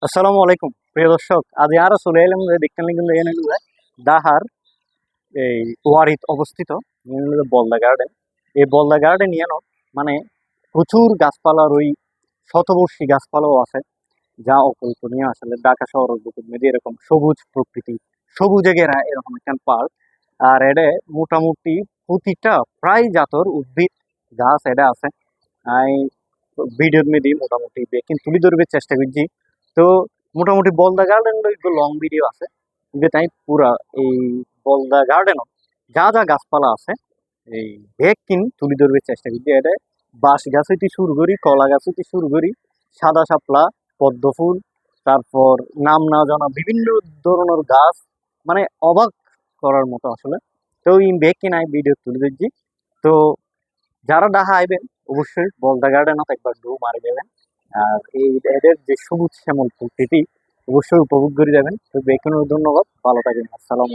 আসসালামু আলাইকুম প্রিয় দর্শক, আজ আরো চলে এলাম যে দেখতেন কিন্তু এনে দাহার এই ওয়ারিত অবস্থিত বলদা গার্ডেন। এই বলদা গার্ডেন মানে প্রচুর গাছপালার ওই শতবর্ষী গাছপালাও আছে, যা অকল্পনীয়। আসলে ঢাকা শহরের বুকের মধ্যে এরকম সবুজ প্রকৃতি, সবুজে ঘেরা এরকম একটা পার্ক। আর এটা মোটামুটি প্রতিটা প্রায় জাতর উদ্ভিদ গাছ এটা আছে। আমি ভিডিওর মধ্যে মোটামুটি বেকিং তুলি ধরবে চেষ্টা করছি। তো মোটামুটি বলদা গার্ডেন লং ভিডিও আছে, যে তাই পুরা এই বলদা গার্ডেনও যা যা গাছপালা আছে এই বেগ তুলি ধরবে চেষ্টা করছি। এটা বাঁশ গাছ হইতে শুরু করি, কলা গাছ হইতে শুরু করি, সাদা শাপলা, পদ্ম ফুল, তারপর নাম না জানা বিভিন্ন ধরনের গাছ, মানে অবাক করার মতো আসলে। তো এই বেগ কিনাই ভিডিও তুলে ধরছি। তো যারা ঢাকা আইবেন অবশ্যই বলদা গার্ডেনত একবার ঢু মারি দেবেন। আর এই এদের যে সবুজ শ্যামল প্রকৃতি অবশ্যই উপভোগ করে যাবেন। তো বেকুন ধন্যবাদ, ভালো থাকবেন, আসসালাম।